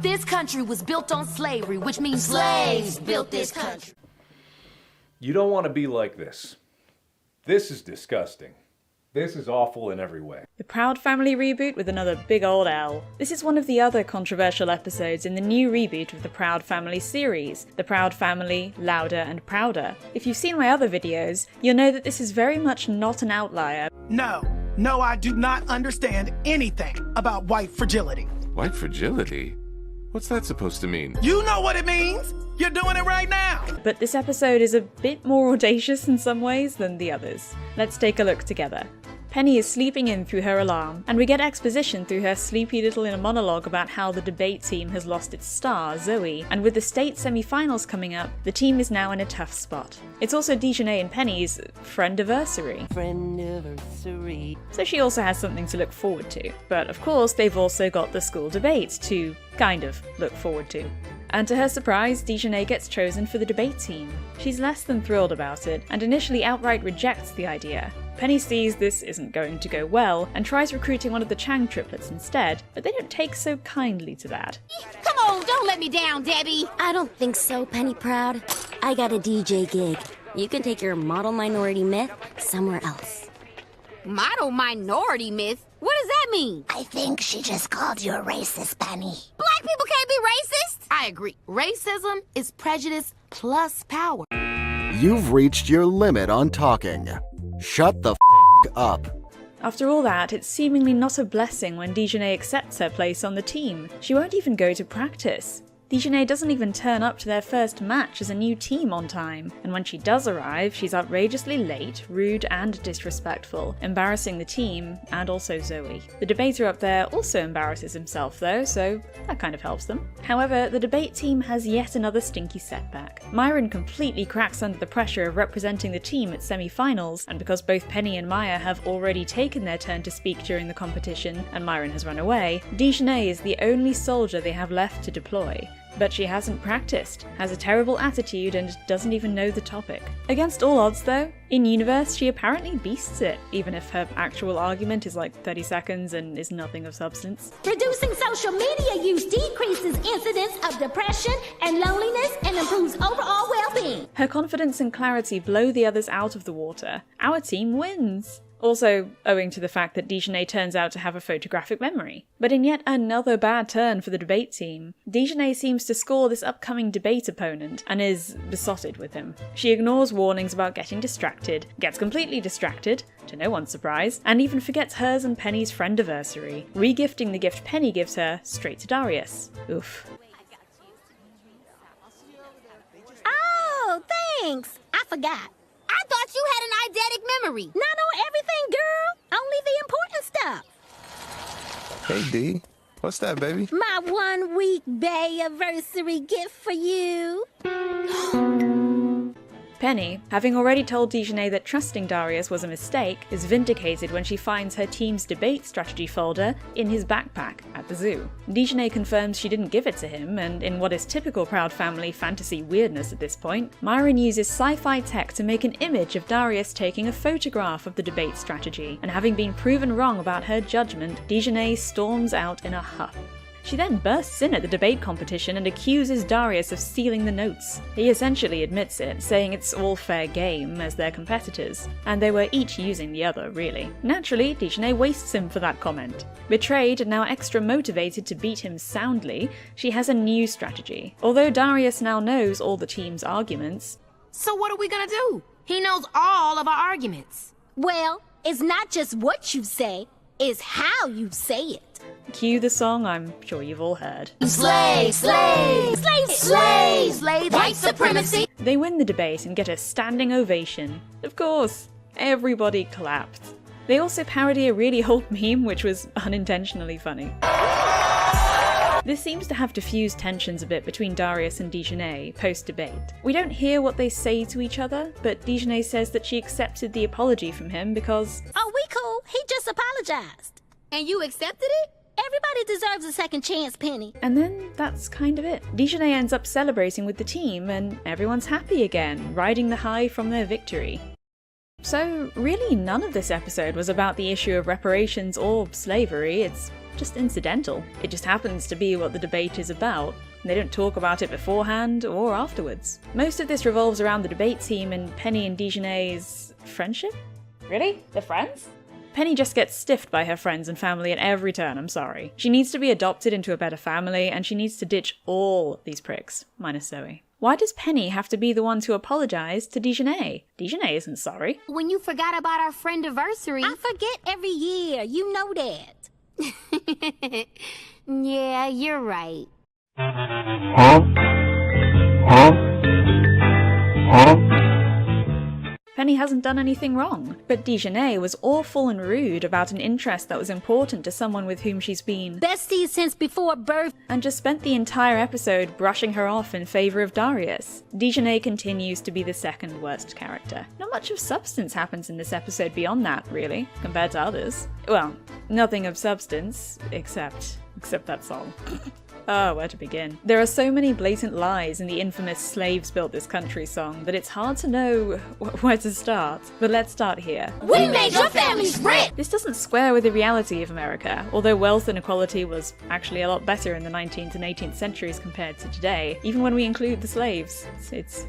This country was built on slavery, which means slaves built this country. You don't want to be like this. This is disgusting. This is awful in every way. The Proud Family reboot with another big old L. This is one of the other controversial episodes in the new reboot of the Proud Family series, The Proud Family, Louder and Prouder. If you've seen my other videos, you'll know that this is very much not an outlier. No, I do not understand anything about white fragility. White fragility? What's that supposed to mean? You know what it means! You're doing it right now! But this episode is a bit more audacious in some ways than the others. Let's take a look together. Penny is sleeping in through her alarm, and we get exposition through her sleepy little inner monologue about how the debate team has lost its star, Zoe, and with the state semi-finals coming up, the team is now in a tough spot. It's also Dejanay and Penny's friendiversary. So she also has something to look forward to. But of course, they've also got the school debate to kind of look forward to. And to her surprise, Dejanay gets chosen for the debate team. She's less than thrilled about it, and initially outright rejects the idea. Penny sees this isn't going to go well, and tries recruiting one of the Chang triplets instead, but they don't take so kindly to that. Come on, don't let me down, Debbie. I don't think so, Penny Proud. I got a DJ gig. You can take your model minority myth somewhere else. Model minority myth? What does that mean? I think she just called you a racist, Penny. Black people can't be racist. I agree. Racism is prejudice plus power. You've reached your limit on talking. Shut the up. After all that, it's seemingly not a blessing when Dejanay accepts her place on the team. She won't even go to practice. Dejanay doesn't even turn up to their first match as a new team on time, and when she does arrive, she's outrageously late, rude and disrespectful, embarrassing the team and also Zoe. The debater up there also embarrasses himself though, so that kind of helps them. However, the debate team has yet another stinky setback. Myron completely cracks under the pressure of representing the team at semi-finals, and because both Penny and Maya have already taken their turn to speak during the competition, and Myron has run away, Dejanay is the only soldier they have left to deploy. But she hasn't practiced, has a terrible attitude, and doesn't even know the topic. Against all odds though, in-universe she apparently beasts it, even if her actual argument is like 30 seconds and is nothing of substance. Reducing social media use decreases incidents of depression and loneliness and improves overall well-being. Her confidence and clarity blow the others out of the water. Our team wins. Also, owing to the fact that Dejanay turns out to have a photographic memory. But in yet another bad turn for the debate team, Dejanay seems to score this upcoming debate opponent and is besotted with him. She ignores warnings about getting distracted, gets completely distracted, to no one's surprise, and even forgets hers and Penny's friendiversary, re-gifting the gift Penny gives her straight to Darius. Oof. Oh, thanks! I forgot. I thought you had an eidetic memory. Not on everything, girl. Only the important stuff. Hey, D. What's that, baby? My 1 week bay-anniversary gift for you. Penny, having already told Dejanay that trusting Darius was a mistake, is vindicated when she finds her team's debate strategy folder in his backpack at the zoo. Dejanay confirms she didn't give it to him, and in what is typical Proud Family fantasy weirdness at this point, Myron uses sci-fi tech to make an image of Darius taking a photograph of the debate strategy, and having been proven wrong about her judgment, Dejanay storms out in a huff. She then bursts in at the debate competition and accuses Darius of stealing the notes. He essentially admits it, saying it's all fair game as they're competitors, and they were each using the other, really. Naturally, Dejanay wastes him for that comment. Betrayed and now extra motivated to beat him soundly, she has a new strategy. Although Darius now knows all the team's arguments. So what are we gonna do? He knows all of our arguments. Well, it's not just what you say, it's how you say it. Cue the song I'm sure you've all heard. Slave, slave, slave, slave, slave, white supremacy. They win the debate and get a standing ovation. Of course, everybody clapped. They also parody a really old meme which was unintentionally funny. This seems to have diffused tensions a bit between Darius and Dejanay post-debate. We don't hear what they say to each other, but Dejanay says that she accepted the apology from him because... Oh, we cool. He just apologized. And you accepted it? Everybody deserves a second chance, Penny. And then that's kind of it. Dejanay ends up celebrating with the team, and everyone's happy again, riding the high from their victory. So really none of this episode was about the issue of reparations or slavery, it's just incidental. It just happens to be what the debate is about. They don't talk about it beforehand or afterwards. Most of this revolves around the debate team and Penny and Dijonay's friendship? Really? They're friends? Penny just gets stiffed by her friends and family at every turn, I'm sorry. She needs to be adopted into a better family, and she needs to ditch all these pricks, minus Zoe. Why does Penny have to be the one to apologise to Dijonay? Dijonay isn't sorry. When you forgot about our friend-iversary... I forget every year, you know that. Yeah, you're right. Penny hasn't done anything wrong, but Dijonay was awful and rude about an interest that was important to someone with whom she's been besties since before birth. and just spent the entire episode brushing her off in favour of Darius. Dijonay continues to be the second worst character. Not much of substance happens in this episode beyond that, really, compared to others. Well, nothing of substance, except that song. Oh, where to begin? There are so many blatant lies in the infamous "Slaves Built This Country" song that it's hard to know where to start. But let's start here. We made your families rich! This doesn't square with the reality of America. Although wealth inequality was actually a lot better in the 19th and 18th centuries compared to today, even when we include the slaves, it's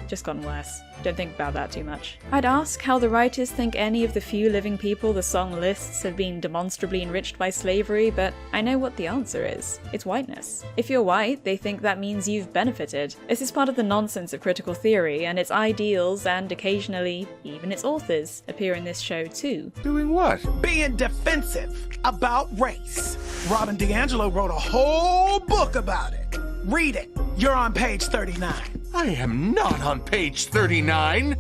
just gotten worse. Don't think about that too much. I'd ask how the writers think any of the few living people the song lists have been demonstrably enriched by slavery, but I know what the answer is. It's whiteness. If you're white, they think that means you've benefited. This is part of the nonsense of critical theory, and its ideals, and occasionally even its authors, appear in this show too. Doing what? Being defensive about race. Robin DiAngelo wrote a whole book about it. Read it. You're on page 39. I am not on page 39!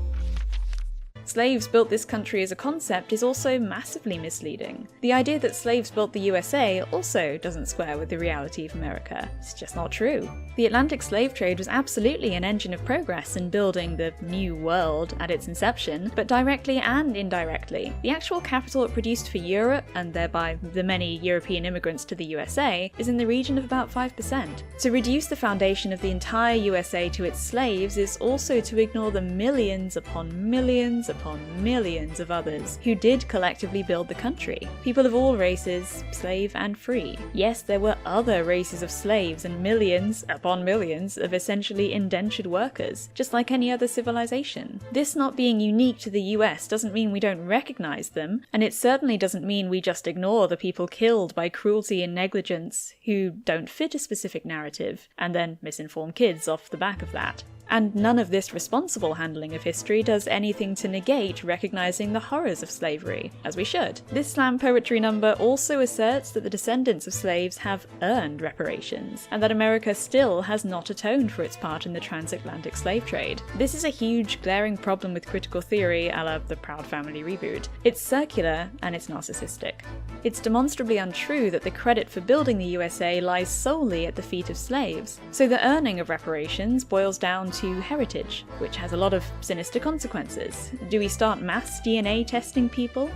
Slaves built this country as a concept is also massively misleading. The idea that slaves built the USA also doesn't square with the reality of America. It's just not true. The Atlantic slave trade was absolutely an engine of progress in building the New World at its inception, but directly and indirectly. The actual capital it produced for Europe, and thereby the many European immigrants to the USA, is in the region of about 5%. To reduce the foundation of the entire USA to its slaves is also to ignore the millions upon millions of others who did collectively build the country. People of all races, slave and free. Yes, there were other races of slaves and millions upon millions of essentially indentured workers, just like any other civilization. This not being unique to the US doesn't mean we don't recognize them, and it certainly doesn't mean we just ignore the people killed by cruelty and negligence who don't fit a specific narrative, and then misinform kids off the back of that. And none of this responsible handling of history does anything to negate recognizing the horrors of slavery, as we should. This slam poetry number also asserts that the descendants of slaves have earned reparations, and that America still has not atoned for its part in the transatlantic slave trade. This is a huge, glaring problem with critical theory a la the Proud Family reboot. It's circular, and it's narcissistic. It's demonstrably untrue that the credit for building the USA lies solely at the feet of slaves, so the earning of reparations boils down to heritage, which has a lot of sinister consequences. Do we start mass DNA testing people?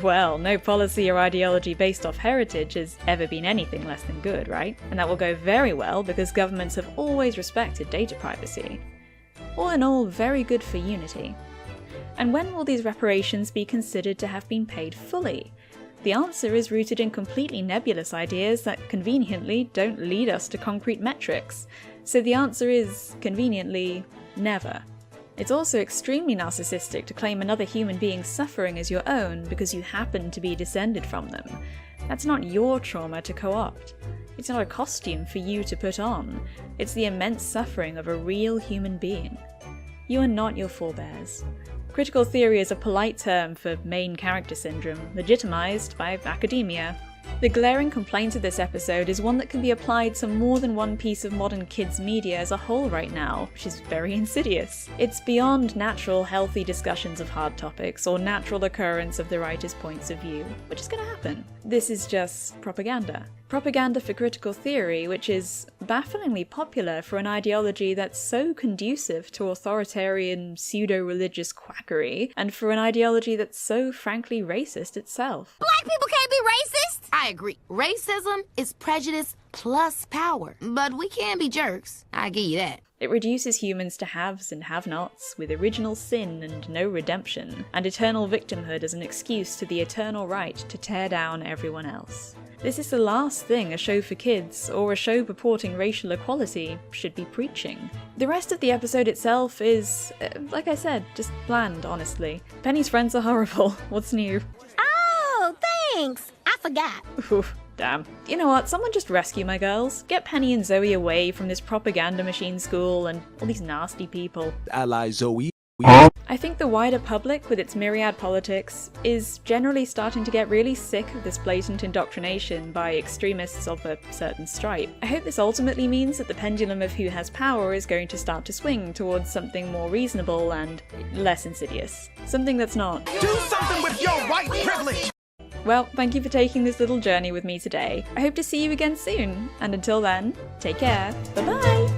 Well, no policy or ideology based off heritage has ever been anything less than good, right? And that will go very well because governments have always respected data privacy. All in all, very good for unity. And when will these reparations be considered to have been paid fully? The answer is rooted in completely nebulous ideas that conveniently don't lead us to concrete metrics. So the answer is, conveniently, never. It's also extremely narcissistic to claim another human being's suffering as your own because you happen to be descended from them. That's not your trauma to co-opt. It's not a costume for you to put on. It's the immense suffering of a real human being. You are not your forebears. Critical theory is a polite term for main character syndrome, legitimized by academia. The glaring complaint of this episode is one that can be applied to more than one piece of modern kids' media as a whole right now, which is very insidious. It's beyond natural, healthy discussions of hard topics, or natural occurrence of the writer's points of view, which is going to happen. This is just propaganda. Propaganda for critical theory, which is bafflingly popular for an ideology that's so conducive to authoritarian, pseudo-religious quackery, and for an ideology that's so frankly racist itself. Black people can't be racist! I agree. Racism is prejudice plus power. But we can be jerks, I give you that. It reduces humans to haves and have-nots, with original sin and no redemption, and eternal victimhood as an excuse to the eternal right to tear down everyone else. This is the last thing a show for kids, or a show purporting racial equality, should be preaching. The rest of the episode itself is, like I said, just bland, honestly. Penny's friends are horrible. What's new? Oh, thanks. I forgot. Oof, damn. You know what, someone just rescue my girls. Get Penny and Zoe away from this propaganda machine school and all these nasty people. Ally Zoe. I think the wider public, with its myriad politics, is generally starting to get really sick of this blatant indoctrination by extremists of a certain stripe. I hope this ultimately means that the pendulum of who has power is going to start to swing towards something more reasonable and less insidious. Something that's not. Do something with your white privilege! Well, thank you for taking this little journey with me today. I hope to see you again soon, and until then, take care, bye-bye!